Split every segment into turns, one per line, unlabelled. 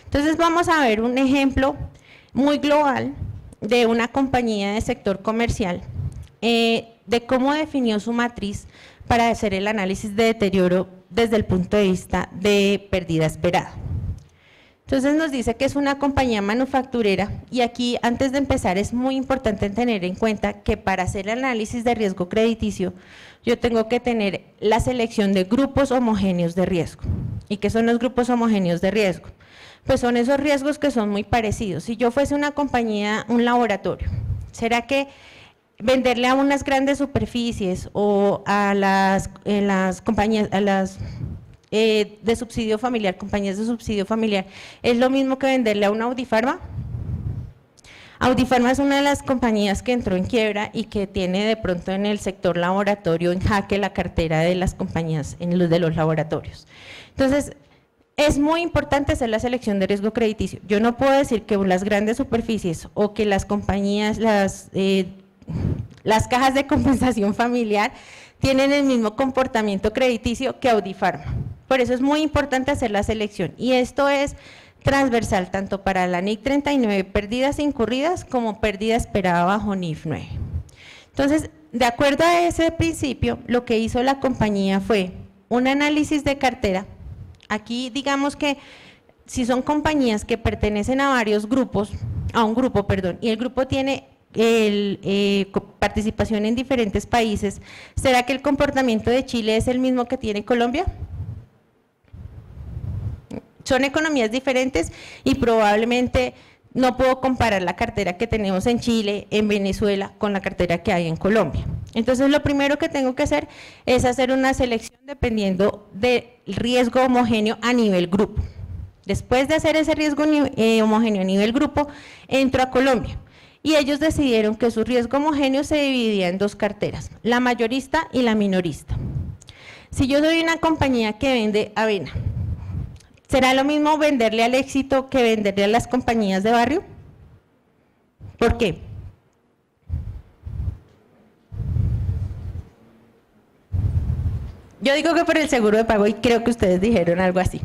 Entonces vamos a ver un ejemplo muy global de una compañía de sector comercial, de cómo definió su matriz para hacer el análisis de deterioro desde el punto de vista de pérdida esperada. Entonces nos dice que es una compañía manufacturera y aquí antes de empezar es muy importante tener en cuenta que para hacer el análisis de riesgo crediticio yo tengo que tener la selección de grupos homogéneos de riesgo. ¿Y qué son los grupos homogéneos de riesgo? Pues son esos riesgos que son muy parecidos. Si yo fuese una compañía, un laboratorio, ¿será que venderle a unas grandes superficies o a las compañías, a las de subsidio familiar, compañías de subsidio familiar, es lo mismo que venderle a una Audifarma? Audifarma es una de las compañías que entró en quiebra y que tiene de pronto en el sector laboratorio en jaque la cartera de las compañías de los laboratorios. Entonces, es muy importante hacer la selección de riesgo crediticio. Yo no puedo decir que las grandes superficies o que las compañías, las cajas de compensación familiar tienen el mismo comportamiento crediticio que Audifarma. Por eso es muy importante hacer la selección y esto es transversal tanto para la NIC 39 pérdidas incurridas como pérdida esperada bajo NIF 9. Entonces, de acuerdo a ese principio, lo que hizo la compañía fue un análisis de cartera. Aquí digamos que si son compañías que pertenecen a varios grupos, a un grupo, perdón, y el grupo tiene participación en diferentes países, ¿será que el comportamiento de Chile es el mismo que tiene Colombia? Son economías diferentes y probablemente no puedo comparar la cartera que tenemos en Chile, en Venezuela, con la cartera que hay en Colombia. Entonces, lo primero que tengo que hacer es hacer una selección dependiendo del riesgo homogéneo a nivel grupo. Después de hacer ese riesgo homogéneo a nivel grupo, entro a Colombia. Y ellos decidieron que su riesgo homogéneo se dividía en dos carteras, la mayorista y la minorista. Si yo soy una compañía que vende avena, ¿será lo mismo venderle al Éxito que venderle a las compañías de barrio? ¿Por qué? Yo digo que por el seguro de pago y creo que ustedes dijeron algo así.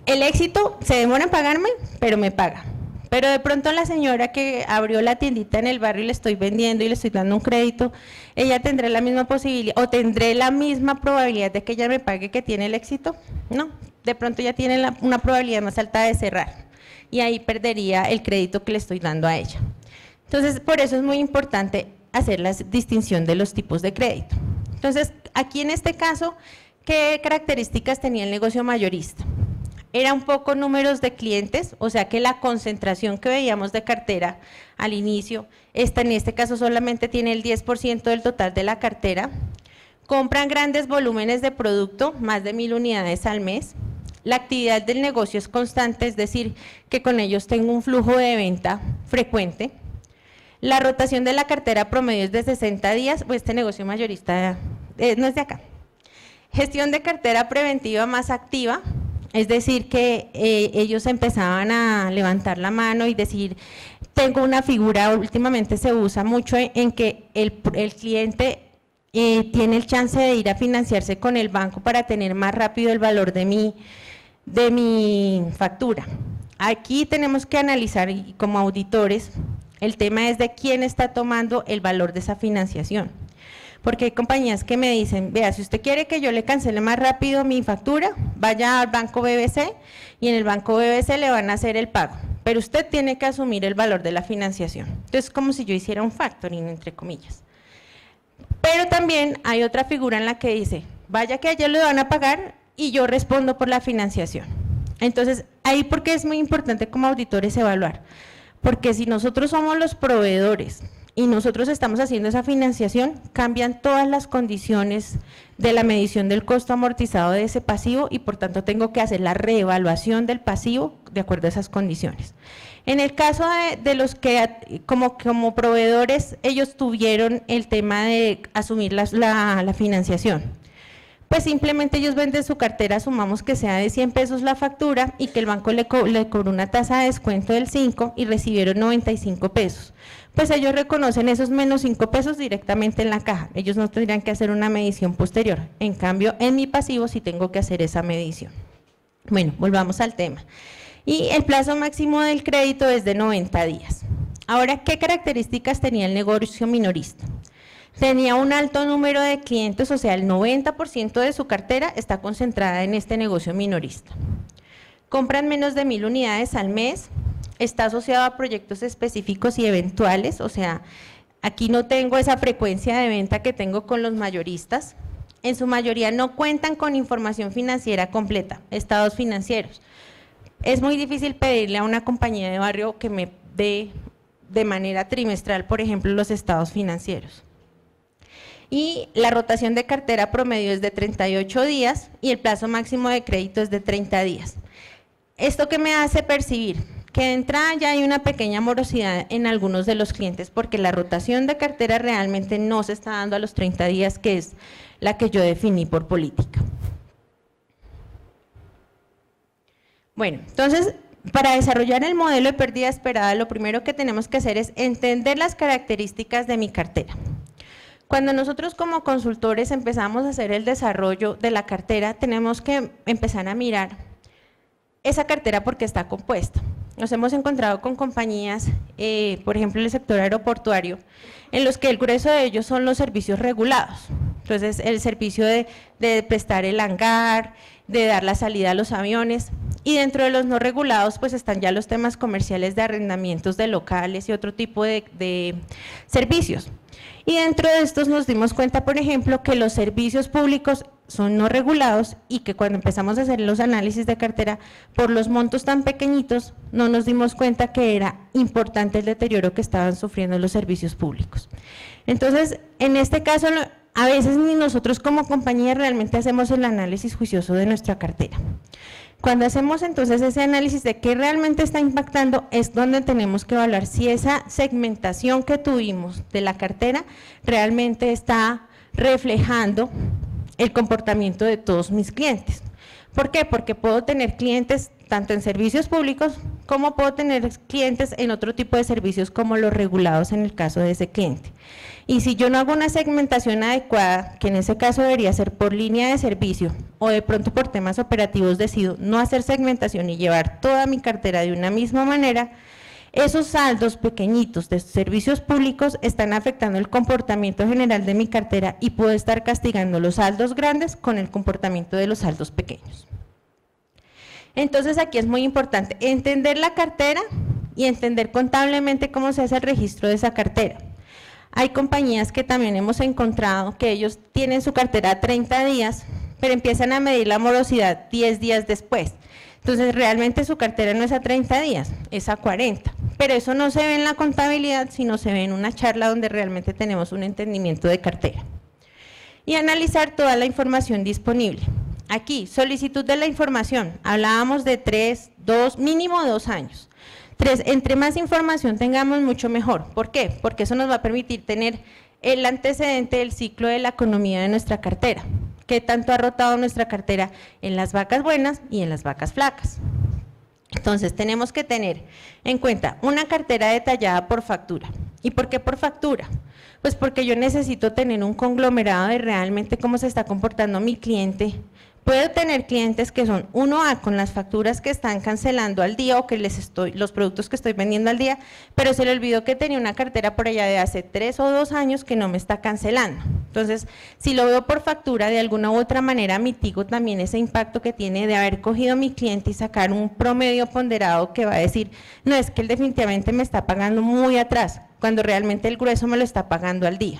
El Éxito se demora en pagarme, pero me paga. Pero de pronto la señora que abrió la tiendita en el barrio y le estoy vendiendo y le estoy dando un crédito, ella tendrá la misma posibilidad o tendré la misma probabilidad de que ella me pague que tiene el Éxito. No, de pronto ya tiene una probabilidad más alta de cerrar y ahí perdería el crédito que le estoy dando a ella. Entonces, por eso es muy importante hacer la distinción de los tipos de crédito. Entonces, aquí en este caso, ¿qué características tenía el negocio mayorista? Era un poco números de clientes, o sea que la concentración que veíamos de cartera al inicio, en este caso solamente tiene el 10% del total de la cartera, compran grandes volúmenes de producto, más de 1000 unidades al mes, la actividad del negocio es constante, es decir, que con ellos tengo un flujo de venta frecuente, la rotación de la cartera promedio es de 60 días, pues este negocio mayorista no es de acá. Gestión de cartera preventiva más activa, es decir, que ellos empezaban a levantar la mano y decir, tengo una figura, últimamente se usa mucho en que el cliente tiene el chance de ir a financiarse con el banco para tener más rápido el valor de mi factura. Aquí tenemos que analizar y como auditores, el tema es de quién está tomando el valor de esa financiación. Porque hay compañías que me dicen, vea, si usted quiere que yo le cancele más rápido mi factura, vaya al banco BBC y en el banco BBC le van a hacer el pago, pero usted tiene que asumir el valor de la financiación. Entonces, es como si yo hiciera un factoring, entre comillas. Pero también hay otra figura en la que dice, vaya que allá le van a pagar y yo respondo por la financiación. Entonces, ahí porque es muy importante como auditores evaluar, porque si nosotros somos los proveedores y nosotros estamos haciendo esa financiación, cambian todas las condiciones de la medición del costo amortizado de ese pasivo y por tanto tengo que hacer la reevaluación del pasivo de acuerdo a esas condiciones. En el caso de los que como proveedores ellos tuvieron el tema de asumir la financiación, pues simplemente ellos venden su cartera, asumamos que sea de 100 pesos la factura y que el banco le cobró una tasa de descuento del 5 y recibieron 95 pesos. Pues ellos reconocen esos menos 5 pesos directamente en la caja, ellos no tendrían que hacer una medición posterior, en cambio en mi pasivo sí tengo que hacer esa medición. Bueno, volvamos al tema. Y el plazo máximo del crédito es de 90 días. Ahora, ¿qué características tenía el negocio minorista? Tenía un alto número de clientes, o sea, el 90% de su cartera está concentrada en este negocio minorista. Compran menos de 1000 unidades al mes, está asociado a proyectos específicos y eventuales, o sea, aquí no tengo esa frecuencia de venta que tengo con los mayoristas. En su mayoría no cuentan con información financiera completa, estados financieros. Es muy difícil pedirle a una compañía de barrio que me dé de manera trimestral, por ejemplo, los estados financieros. Y la rotación de cartera promedio es de 38 días y el plazo máximo de crédito es de 30 días. ¿Esto qué me hace percibir? Que de entrada ya hay una pequeña morosidad en algunos de los clientes porque la rotación de cartera realmente no se está dando a los 30 días, que es la que yo definí por política. Bueno, entonces, para desarrollar el modelo de pérdida esperada, lo primero que tenemos que hacer es entender las características de mi cartera. Cuando nosotros como consultores empezamos a hacer el desarrollo de la cartera, tenemos que empezar a mirar esa cartera porque está compuesta. Nos hemos encontrado con compañías, por ejemplo, en el sector aeroportuario, en los que el grueso de ellos son los servicios regulados. Entonces, el servicio de prestar el hangar, de dar la salida a los aviones, y dentro de los no regulados pues están ya los temas comerciales de arrendamientos de locales y otro tipo de servicios. Y dentro de estos nos dimos cuenta, por ejemplo, que los servicios públicos son no regulados y que cuando empezamos a hacer los análisis de cartera, por los montos tan pequeñitos, no nos dimos cuenta que era importante el deterioro que estaban sufriendo los servicios públicos. Entonces, en este caso, a veces ni nosotros como compañía realmente hacemos el análisis juicioso de nuestra cartera. Cuando hacemos entonces ese análisis de qué realmente está impactando, es donde tenemos que evaluar si esa segmentación que tuvimos de la cartera realmente está reflejando el comportamiento de todos mis clientes. ¿Por qué? Porque puedo tener clientes tanto en servicios públicos como puedo tener clientes en otro tipo de servicios como los regulados en el caso de ese cliente. Y si yo no hago una segmentación adecuada, que en ese caso debería ser por línea de servicio o de pronto por temas operativos decido no hacer segmentación y llevar toda mi cartera de una misma manera, esos saldos pequeñitos de servicios públicos están afectando el comportamiento general de mi cartera y puedo estar castigando los saldos grandes con el comportamiento de los saldos pequeños. Entonces aquí es muy importante entender la cartera y entender contablemente cómo se hace el registro de esa cartera. Hay compañías que también hemos encontrado que ellos tienen su cartera a 30 días, pero empiezan a medir la morosidad 10 días después. Entonces realmente su cartera no es a 30 días, es a 40. Pero eso no se ve en la contabilidad, sino se ve en una charla donde realmente tenemos un entendimiento de cartera. Y analizar toda la información disponible. Aquí, solicitud de la información, hablábamos de 3, 2, mínimo 2 años. 3, entre más información tengamos, mucho mejor. ¿Por qué? Porque eso nos va a permitir tener el antecedente del ciclo de la economía de nuestra cartera. ¿Qué tanto ha rotado nuestra cartera en las vacas buenas y en las vacas flacas? Entonces, tenemos que tener en cuenta una cartera detallada por factura. ¿Y por qué por factura? Pues porque yo necesito tener un conglomerado de realmente cómo se está comportando mi cliente. Puedo tener clientes que son 1A con las facturas que están cancelando al día o que los productos que estoy vendiendo al día, pero se le olvidó que tenía una cartera por allá de hace 3 o 2 años que no me está cancelando. Entonces, si lo veo por factura, de alguna u otra manera mitigo también ese impacto que tiene de haber cogido a mi cliente y sacar un promedio ponderado que va a decir, no, es que él definitivamente me está pagando muy atrás, cuando realmente el grueso me lo está pagando al día.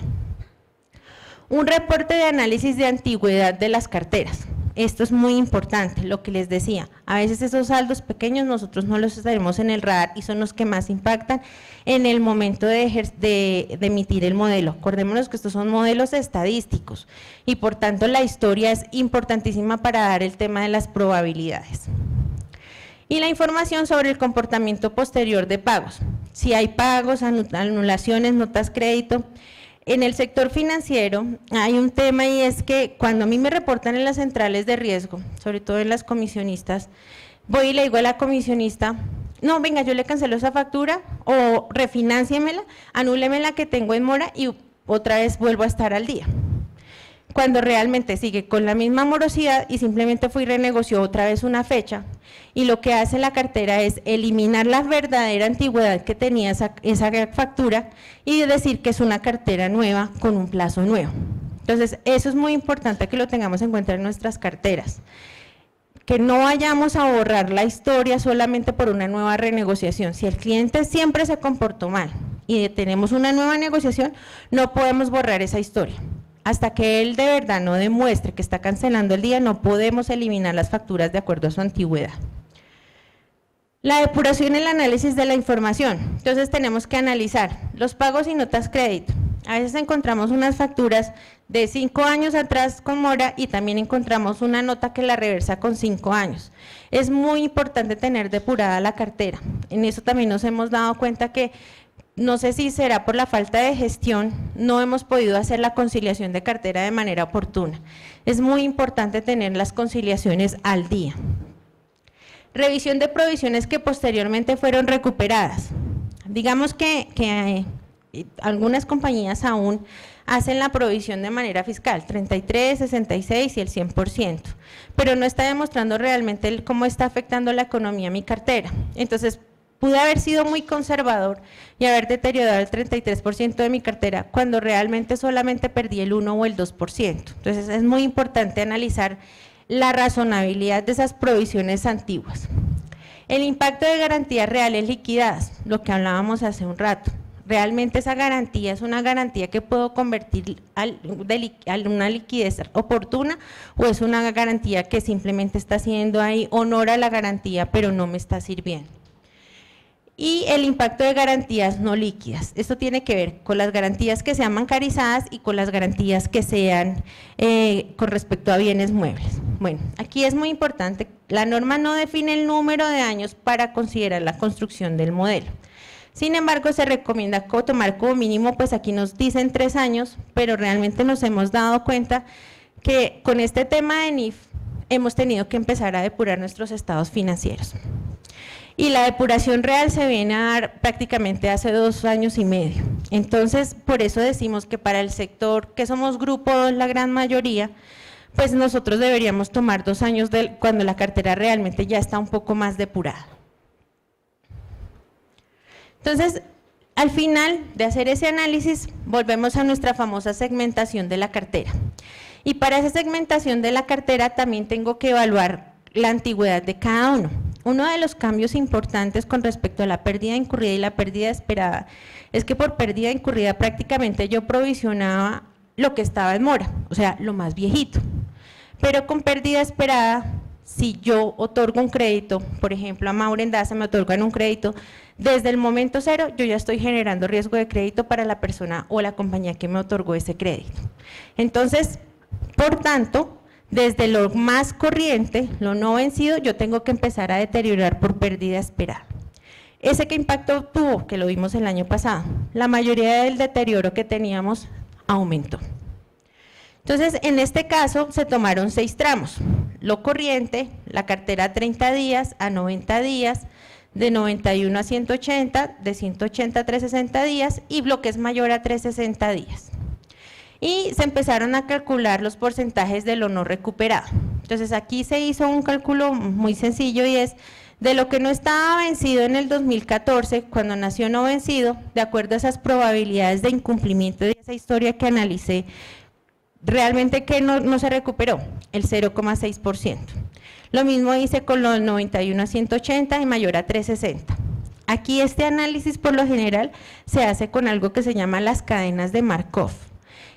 Un reporte de análisis de antigüedad de las carteras. Esto es muy importante, lo que les decía, a veces esos saldos pequeños nosotros no los tenemos en el radar y son los que más impactan en el momento de emitir el modelo. Acordémonos que estos son modelos estadísticos y por tanto la historia es importantísima para dar el tema de las probabilidades. Y la información sobre el comportamiento posterior de pagos, si hay pagos, anulaciones, notas crédito. En el sector financiero hay un tema y es que cuando a mí me reportan en las centrales de riesgo, sobre todo en las comisionistas, voy y le digo a la comisionista, no, venga, yo le cancelo esa factura o refinanciemela, anúleme la que tengo en mora y otra vez vuelvo a estar al día. cuando realmente sigue con la misma morosidad y simplemente fue y renegoció otra vez una fecha, y lo que hace la cartera es eliminar la verdadera antigüedad que tenía esa factura y decir que es una cartera nueva con un plazo nuevo. Entonces, eso es muy importante que lo tengamos en cuenta en nuestras carteras, que no vayamos a borrar la historia solamente por una nueva renegociación. Si el cliente siempre se comportó mal y tenemos una nueva negociación, no podemos borrar esa historia. Hasta que él de verdad no demuestre que está cancelando el día, no podemos eliminar las facturas de acuerdo a su antigüedad. La depuración y el análisis de la información. Entonces tenemos que analizar los pagos y notas crédito. A veces encontramos unas facturas de 5 años atrás con mora y también encontramos una nota que la reversa con 5 años. Es muy importante tener depurada la cartera. En eso también nos hemos dado cuenta que, no sé si será por la falta de gestión, no hemos podido hacer la conciliación de cartera de manera oportuna. Es muy importante tener las conciliaciones al día. Revisión de provisiones que posteriormente fueron recuperadas. Digamos que algunas compañías aún hacen la provisión de manera fiscal, 33, 66 y el 100%, pero no está demostrando realmente cómo está afectando la economía a mi cartera. Entonces, pude haber sido muy conservador y haber deteriorado el 33% de mi cartera cuando realmente solamente perdí el 1 o el 2%. Entonces, es muy importante analizar la razonabilidad de esas provisiones antiguas. El impacto de garantías reales liquidadas, lo que hablábamos hace un rato. Realmente esa garantía es una garantía que puedo convertir a una liquidez oportuna, o es una garantía que simplemente está haciendo ahí honor a la garantía pero no me está sirviendo. Y el impacto de garantías no líquidas. Esto tiene que ver con las garantías que sean bancarizadas y con las garantías que sean con respecto a bienes muebles. Bueno, aquí es muy importante, la norma no define el número de años para considerar la construcción del modelo. Sin embargo, se recomienda tomar como mínimo, pues aquí nos dicen 3 años, pero realmente nos hemos dado cuenta que con este tema de NIF hemos tenido que empezar a depurar nuestros estados financieros. Y la depuración real se viene a dar prácticamente hace 2 años y medio. Entonces, por eso decimos que para el sector, que somos grupo 2 la gran mayoría, pues nosotros deberíamos tomar 2 años cuando la cartera realmente ya está un poco más depurada. Entonces, al final de hacer ese análisis, volvemos a nuestra famosa segmentación de la cartera. Y para esa segmentación de la cartera también tengo que evaluar la antigüedad de cada uno. Uno de los cambios importantes con respecto a la pérdida incurrida y la pérdida esperada es que por pérdida incurrida prácticamente yo provisionaba lo que estaba en mora, o sea, lo más viejito. Pero con pérdida esperada, si yo otorgo un crédito, por ejemplo a Mauro Endaza me otorgan un crédito, desde el momento cero yo ya estoy generando riesgo de crédito para la persona o la compañía que me otorgó ese crédito. Entonces, por tanto, desde lo más corriente, lo no vencido, yo tengo que empezar a deteriorar por pérdida esperada. ¿Ese qué impacto tuvo? Que lo vimos el año pasado. La mayoría del deterioro que teníamos aumentó. Entonces, en este caso se tomaron 6 tramos. Lo corriente, la cartera a 30 días, a 90 días, de 91 a 180, de 180 a 360 días y bloques mayor a 360 días. Y se empezaron a calcular los porcentajes de lo no recuperado. Entonces aquí se hizo un cálculo muy sencillo y es de lo que no estaba vencido en el 2014, cuando nació no vencido, de acuerdo a esas probabilidades de incumplimiento de esa historia que analicé, realmente que no se recuperó, el 0,6%. Lo mismo hice con los 91 a 180 y mayor a 360. Aquí este análisis por lo general se hace con algo que se llama las cadenas de Markov.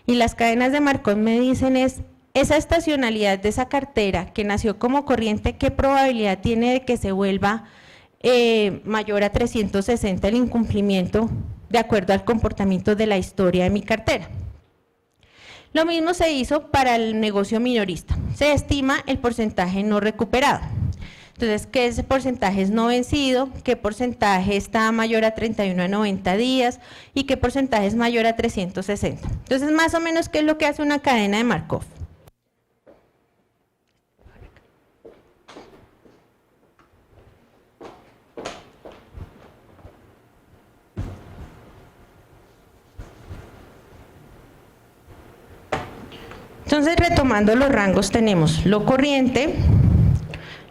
Y las cadenas de Markov me dicen es esa estacionalidad de esa cartera que nació como corriente, ¿qué probabilidad tiene de que se vuelva mayor a 360 el incumplimiento de acuerdo al comportamiento de la historia de mi cartera? Lo mismo se hizo para el negocio minorista. Se estima el porcentaje no recuperado. Entonces, ¿qué ese porcentaje es no vencido? ¿Qué porcentaje está mayor a 31 a 90 días? ¿Y qué porcentaje es mayor a 360? Entonces, más o menos, ¿qué es lo que hace una cadena de Markov? Entonces, retomando los rangos, tenemos lo corriente,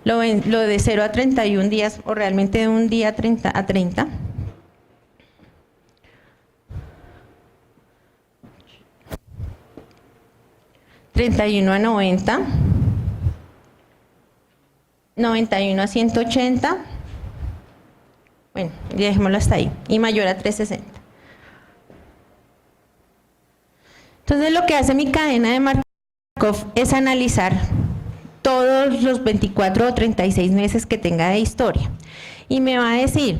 lo de 0 a 31 días, o realmente de un día a 30. ...31 a 90... ...91 a 180... ...bueno, dejémoslo hasta ahí... ...y mayor a 360. Entonces, lo que hace mi cadena de Markov es analizar todos los 24 o 36 meses que tenga de historia. Y me va a decir,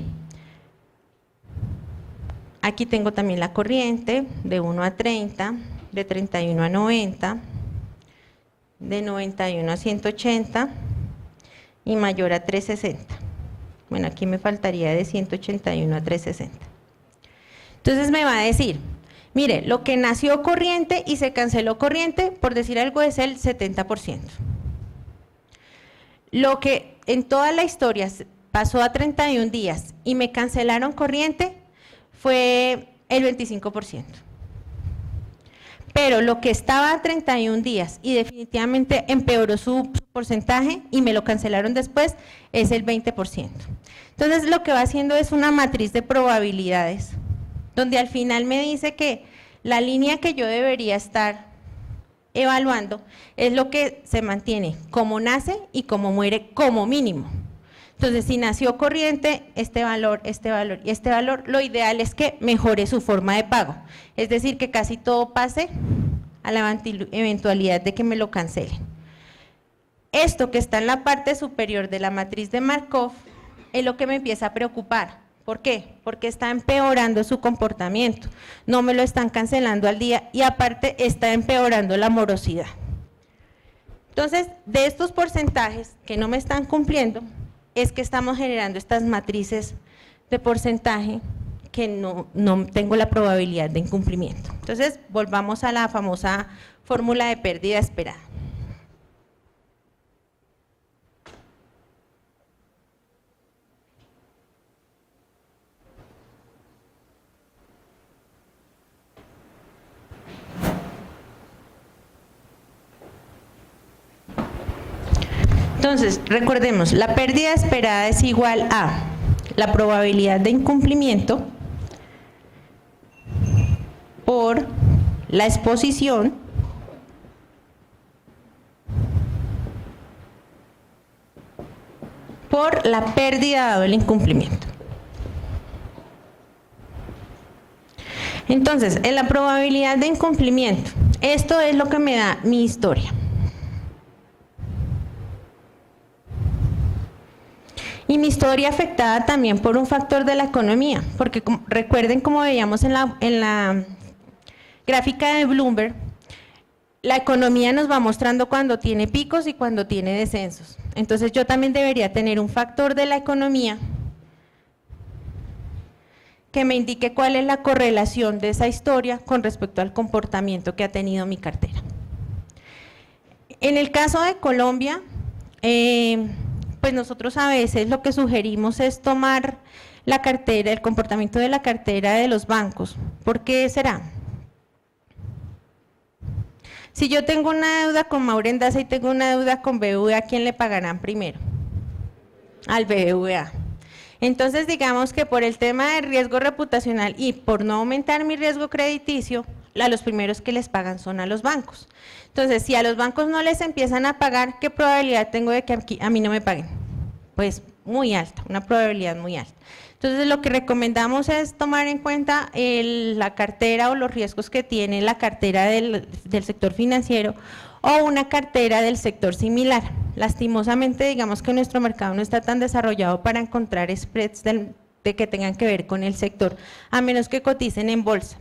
aquí tengo también la corriente, de 1 a 30, de 31 a 90, de 91 a 180 y mayor a 360. Bueno, aquí me faltaría de 181 a 360. Entonces me va a decir, mire, lo que nació corriente y se canceló corriente, por decir algo, es el 70%. Lo que en toda la historia pasó a 31 días y me cancelaron corriente fue el 25%. Pero lo que estaba a 31 días y definitivamente empeoró su porcentaje y me lo cancelaron después es el 20%. Entonces, lo que va haciendo es una matriz de probabilidades, donde al final me dice que la línea que yo debería estar evaluando es lo que se mantiene como nace y como muere como mínimo. Entonces, si nació corriente, este valor y este valor, lo ideal es que mejore su forma de pago. Es decir, que casi todo pase a la eventualidad de que me lo cancelen. Esto que está en la parte superior de la matriz de Markov es lo que me empieza a preocupar. ¿Por qué? Porque está empeorando su comportamiento. No me lo están cancelando al día y aparte está empeorando la morosidad. Entonces, de estos porcentajes que no me están cumpliendo, es que estamos generando estas matrices de porcentaje que no tengo la probabilidad de incumplimiento. Entonces, volvamos a la famosa fórmula de pérdida esperada. Entonces, recordemos, la pérdida esperada es igual a la probabilidad de incumplimiento por la exposición por la pérdida dado el incumplimiento. Entonces, en la probabilidad de incumplimiento, esto es lo que me da mi historia. Y mi historia afectada también por un factor de la economía, porque recuerden como veíamos en la gráfica de Bloomberg, la economía nos va mostrando cuando tiene picos y cuando tiene descensos. Entonces yo también debería tener un factor de la economía que me indique cuál es la correlación de esa historia con respecto al comportamiento que ha tenido mi cartera. En el caso de Colombia, pues nosotros a veces lo que sugerimos es tomar la cartera, el comportamiento de la cartera de los bancos. ¿Por qué será? Si yo tengo una deuda con Mauro Endaza y tengo una deuda con BBVA, ¿a quién le pagarán primero? Al BBVA. Entonces, digamos que por el tema de riesgo reputacional y por no aumentar mi riesgo crediticio, a los primeros que les pagan son a los bancos. Entonces, si a los bancos no les empiezan a pagar, ¿qué probabilidad tengo de que a mí no me paguen? Pues muy alta, una probabilidad muy alta. Entonces, lo que recomendamos es tomar en cuenta la cartera o los riesgos que tiene la cartera del sector financiero o una cartera del sector similar. Lastimosamente, digamos que nuestro mercado no está tan desarrollado para encontrar spreads de que tengan que ver con el sector, a menos que coticen en bolsa.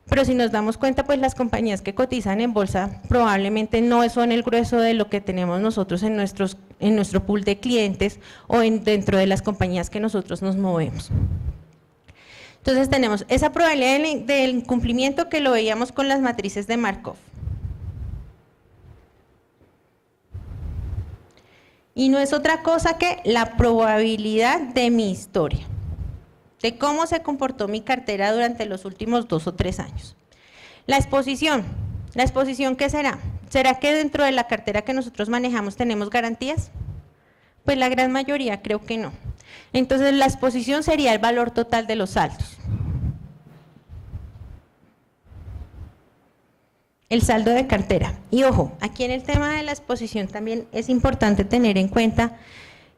Pero si nos damos cuenta, pues las compañías que cotizan en bolsa probablemente no son el grueso de lo que tenemos nosotros en nuestro pool de clientes o dentro de las compañías que nosotros nos movemos. Entonces tenemos esa probabilidad del incumplimiento que lo veíamos con las matrices de Markov. Y no es otra cosa que la probabilidad de mi historia, de cómo se comportó mi cartera durante los últimos 2 o 3 años. La exposición ¿qué será? ¿Será que dentro de la cartera que nosotros manejamos tenemos garantías? Pues la gran mayoría creo que no. Entonces la exposición sería el valor total de los saldos. El saldo de cartera. Y ojo, aquí en el tema de la exposición también es importante tener en cuenta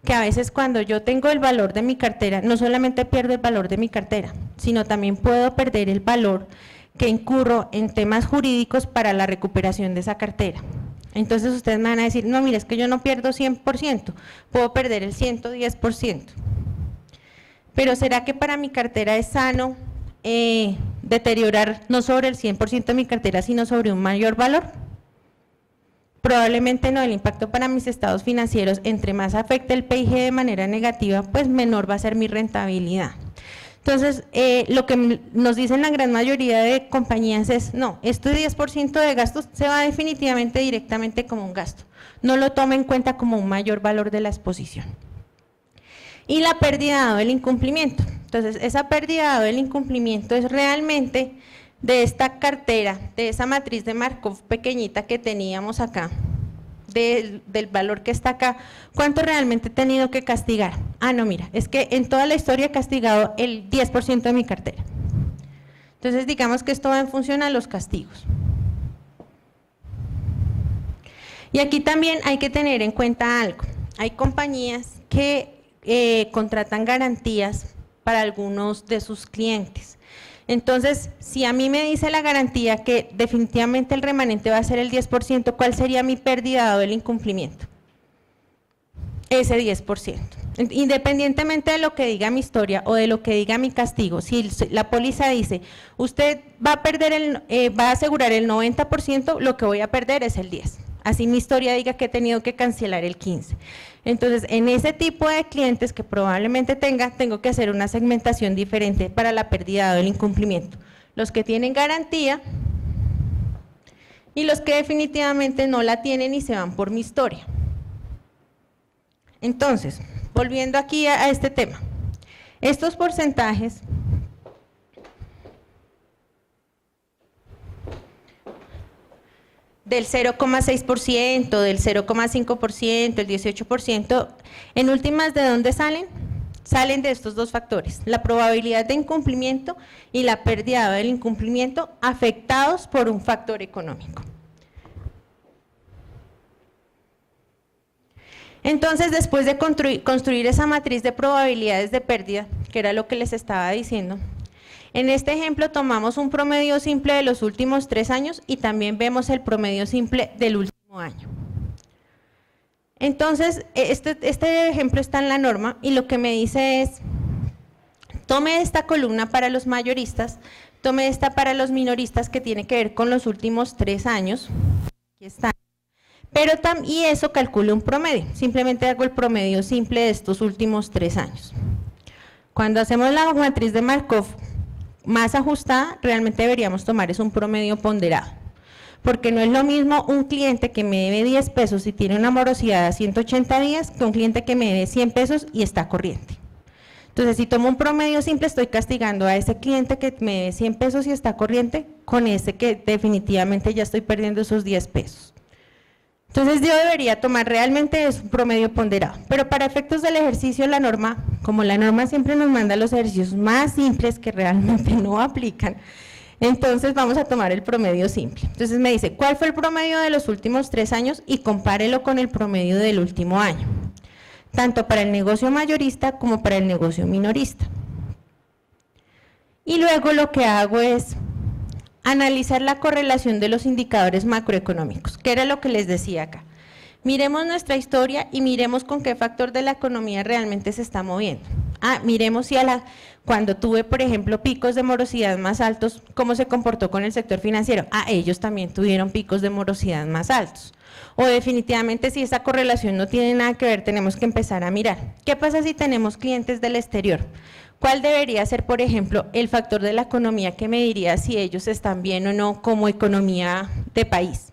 que a veces cuando yo tengo el valor de mi cartera, no solamente pierdo el valor de mi cartera, sino también puedo perder el valor que incurro en temas jurídicos para la recuperación de esa cartera. Entonces ustedes me van a decir, no, mira, es que yo no pierdo 100%, puedo perder el 110%. Pero ¿será que para mi cartera es sano deteriorar no sobre el 100% de mi cartera, sino sobre un mayor valor? Probablemente no. El impacto para mis estados financieros, entre más afecte el PIG de manera negativa, pues menor va a ser mi rentabilidad. Entonces, lo que nos dicen la gran mayoría de compañías es, no, este 10% de gastos se va definitivamente directamente como un gasto, no lo toma en cuenta como un mayor valor de la exposición. Y la pérdida dado el incumplimiento. Entonces, esa pérdida dado el incumplimiento es realmente de esta cartera, de esa matriz de Markov pequeñita que teníamos acá, del valor que está acá, ¿cuánto realmente he tenido que castigar? Ah, no, mira, es que en toda la historia he castigado el 10% de mi cartera. Entonces, digamos que esto va en función a los castigos. Y aquí también hay que tener en cuenta algo. Hay compañías que contratan garantías para algunos de sus clientes. Entonces, si a mí me dice la garantía que definitivamente el remanente va a ser el 10%, ¿cuál sería mi pérdida dado el incumplimiento? Ese 10%. Independientemente de lo que diga mi historia o de lo que diga mi castigo, si la póliza dice, usted va a perder va a asegurar el 90%, lo que voy a perder es el 10%. Así mi historia diga que he tenido que cancelar el 15%. Entonces, en ese tipo de clientes que probablemente tengo que hacer una segmentación diferente para la pérdida dado el incumplimiento. Los que tienen garantía y los que definitivamente no la tienen y se van por mi historia. Entonces, volviendo aquí a este tema, estos porcentajes del 0,6%, del 0,5%, el 18%, en últimas, ¿de dónde salen? Salen de estos dos factores, la probabilidad de incumplimiento y la pérdida del incumplimiento afectados por un factor económico. Entonces, después de construir esa matriz de probabilidades de pérdida, que era lo que les estaba diciendo, en este ejemplo tomamos un promedio simple de los últimos 3 años y también vemos el promedio simple del último año. Entonces, este ejemplo está en la norma y lo que me dice es, tome esta columna para los mayoristas, tome esta para los minoristas que tiene que ver con los últimos 3 años, aquí está. Pero y eso calcule un promedio, simplemente hago el promedio simple de estos últimos 3 años. Cuando hacemos la matriz de Markov más ajustada, realmente deberíamos tomar es un promedio ponderado, porque no es lo mismo un cliente que me debe 10 pesos y tiene una morosidad a 180 días que un cliente que me debe 100 pesos y está corriente. Entonces, si tomo un promedio simple, estoy castigando a ese cliente que me debe 100 pesos y está corriente con ese que definitivamente ya estoy perdiendo esos 10 pesos. Entonces yo debería tomar realmente es un promedio ponderado, pero para efectos del ejercicio la norma, como la norma siempre nos manda los ejercicios más simples que realmente no aplican, entonces vamos a tomar el promedio simple. Entonces me dice, ¿cuál fue el promedio de los últimos 3 años? Y compárelo con el promedio del último año, tanto para el negocio mayorista como para el negocio minorista. Y luego lo que hago es analizar la correlación de los indicadores macroeconómicos, que era lo que les decía acá. Miremos nuestra historia y miremos con qué factor de la economía realmente se está moviendo. Miremos si cuando tuve, por ejemplo, picos de morosidad más altos, ¿cómo se comportó con el sector financiero? Ellos también tuvieron picos de morosidad más altos. O definitivamente si esa correlación no tiene nada que ver, tenemos que empezar a mirar. ¿Qué pasa si tenemos clientes del exterior? ¿Cuál debería ser, por ejemplo, el factor de la economía que me diría si ellos están bien o no como economía de país?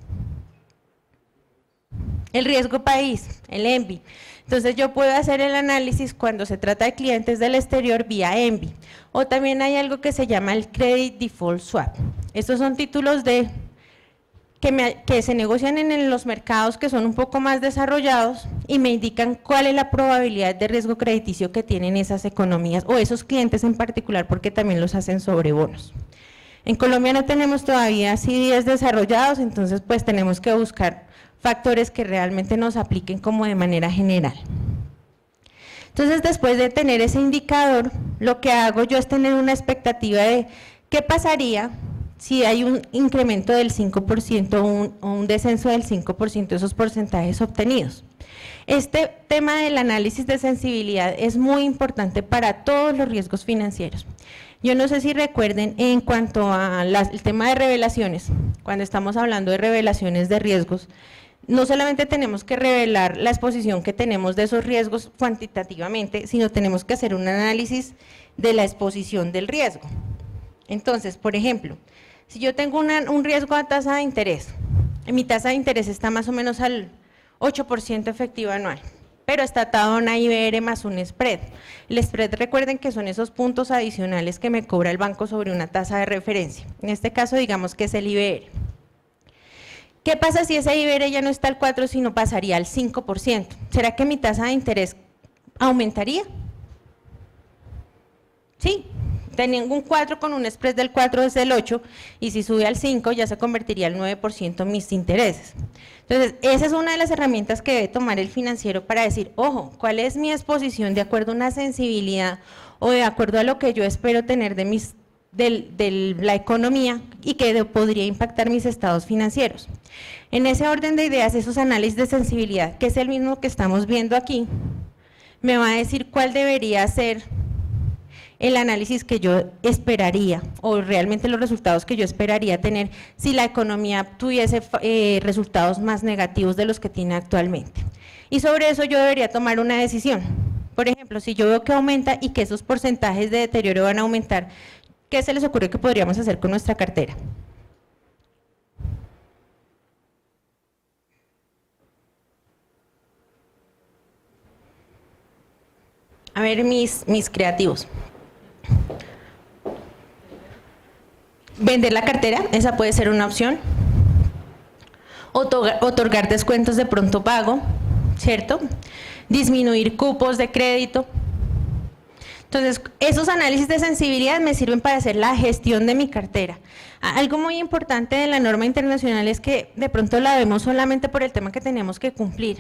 El riesgo país, el ENVI. Entonces yo puedo hacer el análisis cuando se trata de clientes del exterior vía ENVI. O también hay algo que se llama el Credit Default Swap. Estos son títulos de que se negocian en los mercados que son un poco más desarrollados y me indican cuál es la probabilidad de riesgo crediticio que tienen esas economías o esos clientes en particular, porque también los hacen sobre bonos. En Colombia no tenemos todavía CDS desarrollados, entonces pues tenemos que buscar factores que realmente nos apliquen como de manera general. Entonces, después de tener ese indicador, lo que hago yo es tener una expectativa de qué pasaría si hay un incremento del 5% o un descenso del 5% de esos porcentajes obtenidos. Este tema del análisis de sensibilidad es muy importante para todos los riesgos financieros. Yo no sé si recuerden en cuanto al tema de revelaciones, cuando estamos hablando de revelaciones de riesgos, no solamente tenemos que revelar la exposición que tenemos de esos riesgos cuantitativamente, sino tenemos que hacer un análisis de la exposición del riesgo. Entonces, por ejemplo, si yo tengo un riesgo a tasa de interés, mi tasa de interés está más o menos al 8% efectivo anual, pero está atado a una IBR más un spread. El spread, recuerden que son esos puntos adicionales que me cobra el banco sobre una tasa de referencia. En este caso, digamos que es el IBR. ¿Qué pasa si ese IBR ya no está al 4, sino pasaría al 5%? ¿Será que mi tasa de interés aumentaría? Sí, teniendo un 4 con un spread del 4 es el 8, y si sube al 5 ya se convertiría al 9% mis intereses. Entonces, esa es una de las herramientas que debe tomar el financiero para decir, ojo, ¿cuál es mi exposición de acuerdo a una sensibilidad o de acuerdo a lo que yo espero tener de la economía y que podría impactar mis estados financieros? En ese orden de ideas, esos análisis de sensibilidad, que es el mismo que estamos viendo aquí, me va a decir cuál debería ser el análisis que yo esperaría o realmente los resultados que yo esperaría tener si la economía tuviese resultados más negativos de los que tiene actualmente. Y sobre eso yo debería tomar una decisión. Por ejemplo, si yo veo que aumenta y que esos porcentajes de deterioro van a aumentar, ¿qué se les ocurre que podríamos hacer con nuestra cartera? A ver, mis creativos. Vender la cartera, esa puede ser una opción. Otorgar descuentos de pronto pago, ¿cierto? Disminuir cupos de crédito. Entonces, esos análisis de sensibilidad me sirven para hacer la gestión de mi cartera. Algo muy importante de la norma internacional es que de pronto la vemos solamente por el tema que tenemos que cumplir,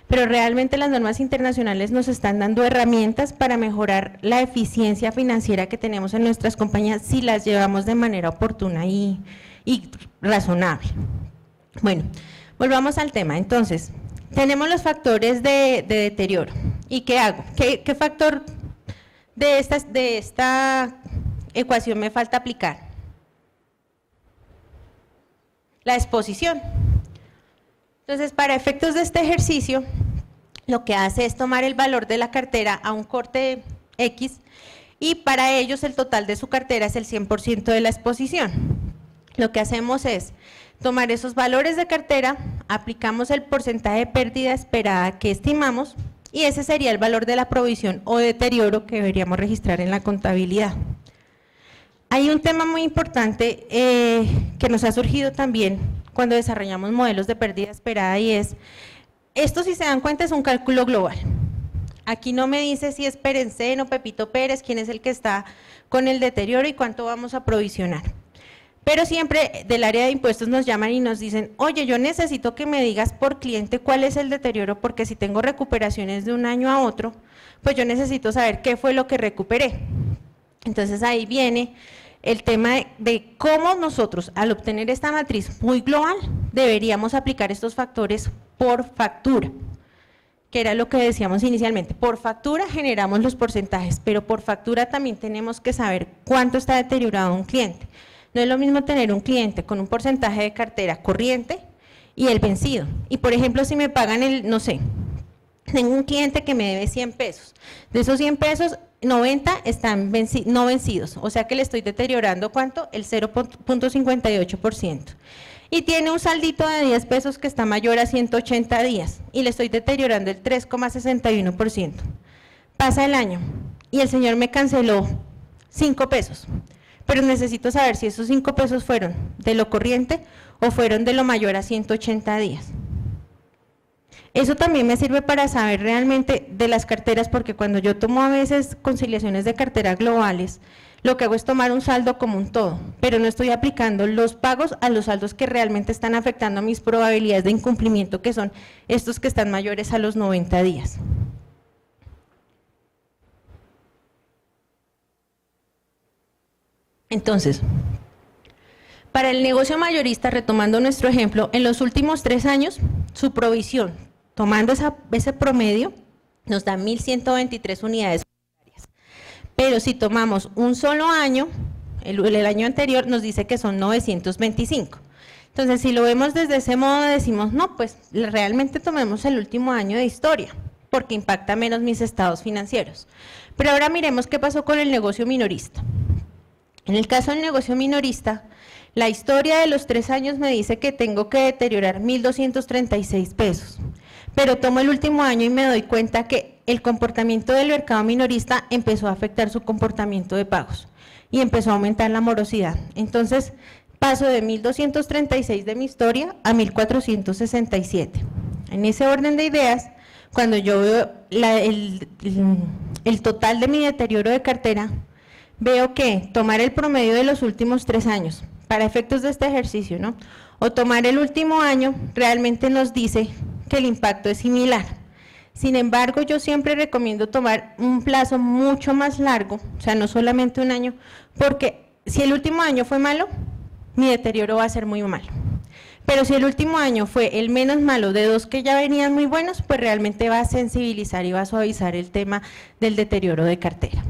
pero realmente las normas internacionales nos están dando herramientas para mejorar la eficiencia financiera que tenemos en nuestras compañías si las llevamos de manera oportuna y razonable. Bueno, volvamos al tema. Entonces, tenemos los factores de deterioro. ¿Y qué hago? ¿Qué factor de esta ecuación me falta aplicar? La exposición. Entonces, para efectos de este ejercicio, lo que hace es tomar el valor de la cartera a un corte X y para ellos el total de su cartera es el 100% de la exposición. Lo que hacemos es tomar esos valores de cartera, aplicamos el porcentaje de pérdida esperada que estimamos y ese sería el valor de la provisión o deterioro que deberíamos registrar en la contabilidad. Hay un tema muy importante que nos ha surgido también cuando desarrollamos modelos de pérdida esperada y es, esto si se dan cuenta es un cálculo global. Aquí no me dice si es Perenceno, Pepito Pérez, quién es el que está con el deterioro y cuánto vamos a provisionar. Pero siempre del área de impuestos nos llaman y nos dicen, oye, yo necesito que me digas por cliente cuál es el deterioro, porque si tengo recuperaciones de un año a otro, pues yo necesito saber qué fue lo que recuperé. Entonces ahí viene el tema de cómo nosotros, al obtener esta matriz muy global, deberíamos aplicar estos factores por factura, que era lo que decíamos inicialmente. Por factura generamos los porcentajes, pero por factura también tenemos que saber cuánto está deteriorado un cliente. No es lo mismo tener un cliente con un porcentaje de cartera corriente y el vencido. Y por ejemplo, si me pagan no sé, tengo un cliente que me debe 100 pesos. De esos 100 pesos, 90 están no vencidos. O sea que le estoy deteriorando, ¿cuánto? El 0.58%. Y tiene un saldito de 10 pesos que está mayor a 180 días y le estoy deteriorando el 3.61%. Pasa el año y el señor me canceló 5 pesos. Pero necesito saber si esos 5 pesos fueron de lo corriente o fueron de lo mayor a 180 días. Eso también me sirve para saber realmente de las carteras, porque cuando yo tomo a veces conciliaciones de cartera globales, lo que hago es tomar un saldo como un todo, pero no estoy aplicando los pagos a los saldos que realmente están afectando mis probabilidades de incumplimiento, que son estos que están mayores a los 90 días. Entonces, para el negocio mayorista, retomando nuestro ejemplo, en los últimos 3 años, su provisión, tomando ese promedio, nos da 1.123 unidades. Pero si tomamos un solo año, el año anterior nos dice que son 925. Entonces, si lo vemos desde ese modo, decimos, no, pues realmente tomemos el último año de historia, porque impacta menos mis estados financieros. Pero ahora miremos qué pasó con el negocio minorista. En el caso del negocio minorista, la historia de los 3 años me dice que tengo que deteriorar 1.236 pesos. Pero tomo el último año y me doy cuenta que el comportamiento del mercado minorista empezó a afectar su comportamiento de pagos y empezó a aumentar la morosidad. Entonces, paso de 1.236 de mi historia a 1.467. En ese orden de ideas, cuando yo veo el total de mi deterioro de cartera, veo que tomar el promedio de los últimos 3 años, para efectos de este ejercicio, ¿no? O tomar el último año, realmente nos dice que el impacto es similar. Sin embargo, yo siempre recomiendo tomar un plazo mucho más largo, o sea, no solamente un año, porque si el último año fue malo, mi deterioro va a ser muy malo. Pero si el último año fue el menos malo de 2 que ya venían muy buenos, pues realmente va a sensibilizar y va a suavizar el tema del deterioro de cartera.